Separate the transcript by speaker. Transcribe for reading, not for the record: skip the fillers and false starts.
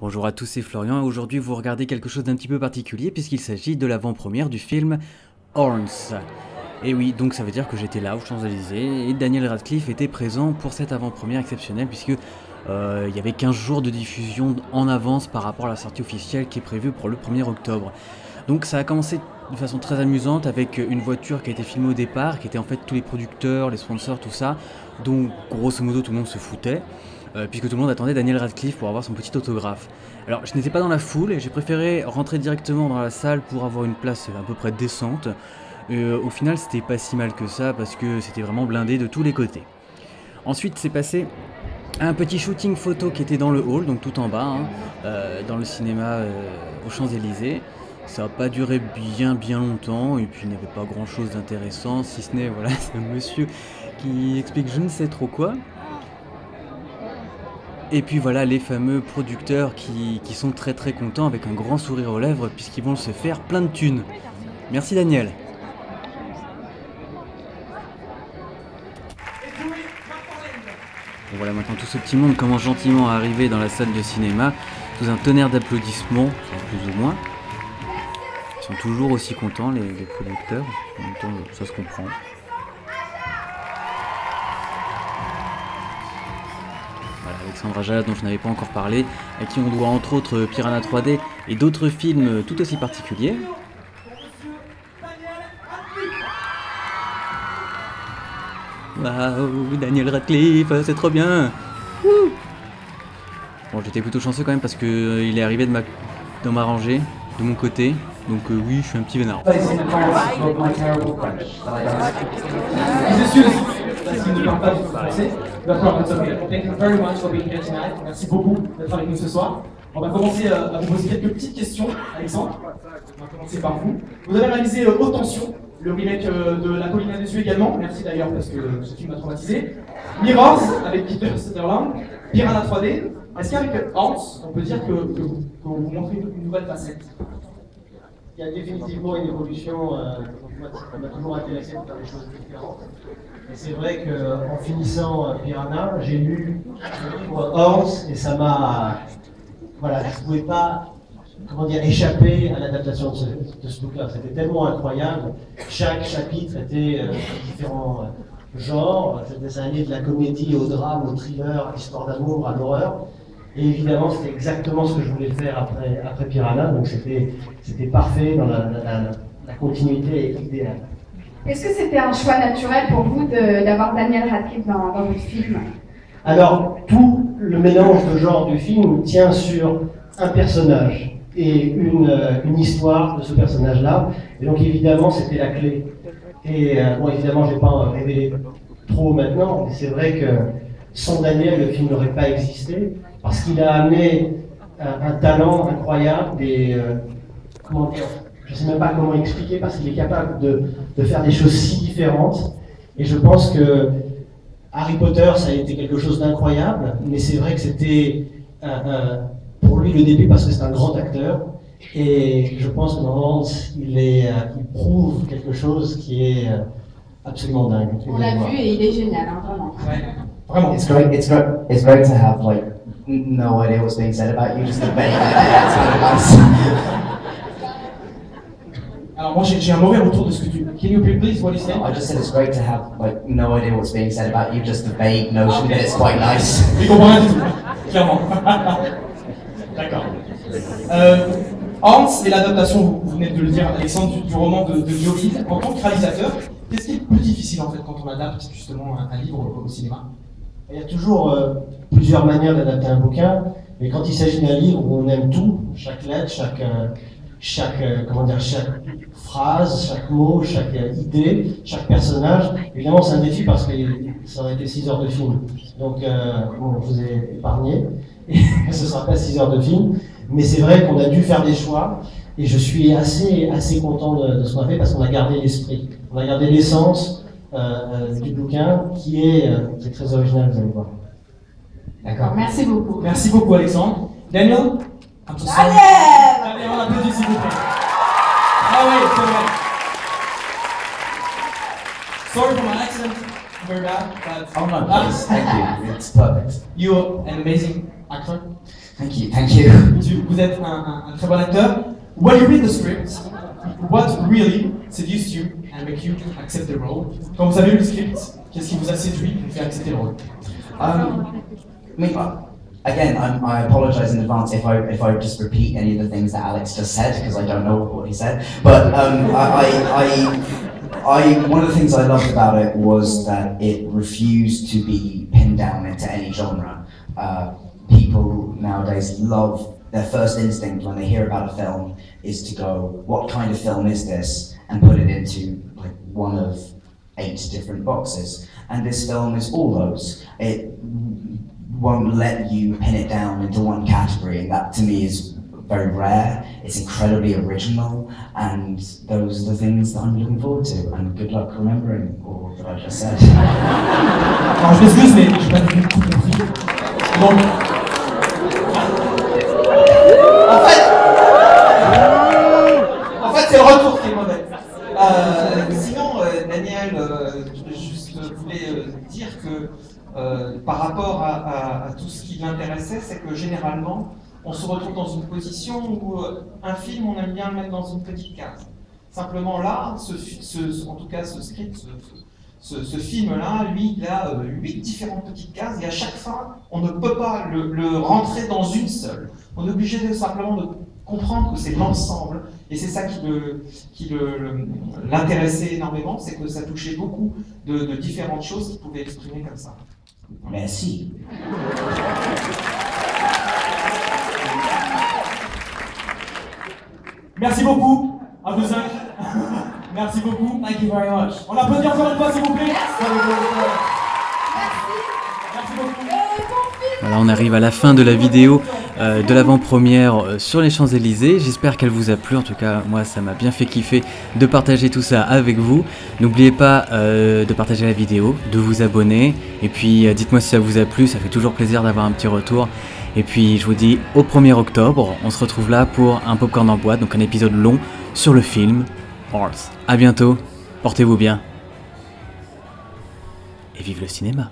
Speaker 1: Bonjour à tous, c'est Florian et aujourd'hui vous regardez quelque chose d'un petit peu particulier puisqu'il s'agit de l'avant-première du film Horns. Et oui, donc ça veut dire que j'étais là aux Champs-Élysées et Daniel Radcliffe était présent pour cette avant-première exceptionnelle puisque il y avait 15 jours de diffusion en avance par rapport à la sortie officielle qui est prévue pour le 1er octobre. Donc ça a commencé de façon très amusante avec une voiture qui a été filmée au départ, qui était en fait tous les producteurs, les sponsors, tout ça, dont grosso modo tout le monde se foutait. Puisque tout le monde attendait Daniel Radcliffe pour avoir son petit autographe. Alors je n'étais pas dans la foule et j'ai préféré rentrer directement dans la salle pour avoir une place à peu près décente. Au final c'était pas si mal que ça parce que c'était vraiment blindé de tous les côtés. Ensuite c'est passé un petit shooting photo qui était dans le hall, donc tout en bas, dans le cinéma aux Champs-Élysées. Ça n'a pas duré bien longtemps et puis il n'y avait pas grand chose d'intéressant, si ce n'est voilà, c'est un monsieur qui explique je ne sais trop quoi. Et puis voilà les fameux producteurs qui sont très contents avec un grand sourire aux lèvres puisqu'ils vont se faire plein de thunes. Merci Daniel. Et voilà maintenant tout ce petit monde commence gentiment à arriver dans la salle de cinéma sous un tonnerre d'applaudissements, plus ou moins. Ils sont toujours aussi contents les producteurs, en même temps ça se comprend. Alexandre Aja, dont je n'avais pas encore parlé, à qui on doit entre autres Piranha 3D et d'autres films tout aussi particuliers. Waouh, Daniel Radcliffe, c'est trop bien. Bon, j'étais plutôt chanceux quand même parce que il est arrivé dans ma rangée, de mon côté, donc oui, je suis un petit vénard.
Speaker 2: Parce qu'il ne parle pas du tout français. D'accord, thank you very much for being here tonight. Merci beaucoup d'être avec nous ce soir. On va commencer à vous poser quelques petites questions, Alexandre. On va commencer par vous. Vous avez réalisé Haute Tension, le remake de La Colline des Yeux également. Merci d'ailleurs parce que ce film m'a traumatisé. Mirrors avec Peter Sutherland. Piranha 3D. Est-ce qu'avec Horns, on peut dire que vous montrez une nouvelle facette?
Speaker 3: Il y a définitivement une évolution qui m'a toujours intéressé de faire des choses différentes. Et c'est vrai qu'en finissant Piranha, j'ai lu le livre Horns et ça m'a. Voilà, je ne pouvais pas, échapper à l'adaptation de ce book-là. C'était tellement incroyable. Chaque chapitre était différents genres. Ça allait de la comédie au drame, au thriller, à l'histoire d'amour, à l'horreur. Et évidemment, c'était exactement ce que je voulais faire après Piranha, donc c'était parfait dans la continuité idéale.
Speaker 4: Est-ce que c'était un choix naturel pour vous d'avoir Daniel Radcliffe dans votre film?
Speaker 3: Alors, tout le mélange de genres du film tient sur un personnage et une histoire de ce personnage-là, et donc évidemment, c'était la clé. Et bon, évidemment, je n'ai pas révélé trop maintenant, mais c'est vrai que sans Daniel, le film n'aurait pas existé. Parce qu'il a amené un talent incroyable, comment dire, je ne sais même pas comment expliquer, parce qu'il est capable de faire des choses si différentes. Et je pense que Harry Potter, ça a été quelque chose d'incroyable, mais c'est vrai que c'était pour lui le début, parce que c'est un grand acteur. Et je pense que dans Horns, il prouve quelque chose qui est absolument dingue.
Speaker 4: On l'a vu et il est génial, hein, vraiment.
Speaker 2: Ouais, vraiment.
Speaker 5: It's great to have no idea what's being said about you, just the debate. That's what it was.
Speaker 2: Alors moi j'ai un mauvais retour de ce que tu. Can you repeat please what you said?
Speaker 5: I just said it's great to have no idea what's being said about you, just the vague notion that it's quite nice.
Speaker 2: Je comprends rien du tout, clairement. D'accord. Horns est l'adaptation, vous venez de le dire Alexandre, du roman de Joe Hill. En tant que réalisateur, qu'est-ce qui est le plus difficile en fait quand on adapte justement un livre au cinéma?
Speaker 3: Il y a toujours plusieurs manières d'adapter un bouquin, mais quand il s'agit d'un livre où on aime tout, chaque lettre, chaque phrase, chaque mot, chaque idée, chaque personnage, évidemment c'est un défi parce que ça aurait été 6 heures de film. Donc bon, je vous ai épargné, et ce ne sera pas 6 heures de film, mais c'est vrai qu'on a dû faire des choix, et je suis assez content de ce qu'on a fait parce qu'on a gardé l'esprit, on a gardé l'essence du bouquin qui est très original, vous allez voir.
Speaker 4: D'accord, merci beaucoup.
Speaker 2: Merci beaucoup Alexandre. Daniel, un peu
Speaker 4: Daniel,
Speaker 2: on applaudit s'il vous plaît. Ah oui, c'est vrai. Sorry for my accent, very bad, but
Speaker 5: Oh no, please, thank you. It's perfect.
Speaker 2: you're an amazing actor.
Speaker 5: Thank you, thank you.
Speaker 2: Vous êtes un très bon acteur. When you read the script, what really seduced you and make you accept the role? Quand vous avez lu le script, qu'est-ce qui vous a séduit et vous fait accepter le rôle?
Speaker 5: I mean, again, I apologize in advance if I just repeat any of the things that Alex just said, because I don't know what he said. But one of the things I loved about it was that it refused to be pinned down into any genre. People nowadays love, their first instinct when they hear about a film is to go, what kind of film is this? And put it into like one of 8 different boxes. And this film is all those. It won't let you pin it down into one category, and that to me is very rare. It's incredibly original, and those are the things that I'm looking forward to. And good luck remembering all that I just said.
Speaker 2: Alors je m'excuse, mais je n'ai pas du tout compris. Donc, en fait c'est le retour qui est mauvais. Sinon, Daniel, je juste voulais dire que par rapport à tout ce qui l'intéressait, c'est que généralement, on se retrouve dans une position où un film, on aime bien le mettre dans une petite case. Simplement là, en tout cas ce script, ce film-là, lui, il a 8 différentes petites cases, et à chaque fin, on ne peut pas le rentrer dans une seule. On est obligé simplement de comprendre que c'est l'ensemble, et c'est ça qui l'intéressait énormément, c'est que ça touchait beaucoup de différentes choses qu'il pouvait exprimer comme ça.
Speaker 5: Merci.
Speaker 2: Merci beaucoup à vous 5. Merci beaucoup.
Speaker 5: Thank you very much.
Speaker 2: On applaudit encore une fois, s'il vous plaît. Merci beaucoup.
Speaker 1: Voilà, on arrive à la fin de la vidéo de l'avant-première sur les Champs-Élysées. J'espère qu'elle vous a plu. En tout cas, moi, ça m'a bien fait kiffer de partager tout ça avec vous. N'oubliez pas de partager la vidéo, de vous abonner. Et puis, dites-moi si ça vous a plu. Ça fait toujours plaisir d'avoir un petit retour. Et puis, je vous dis au 1er octobre. On se retrouve là pour un popcorn en boîte. Donc, un épisode long sur le film Horse. A bientôt. Portez-vous bien. Et vive le cinéma.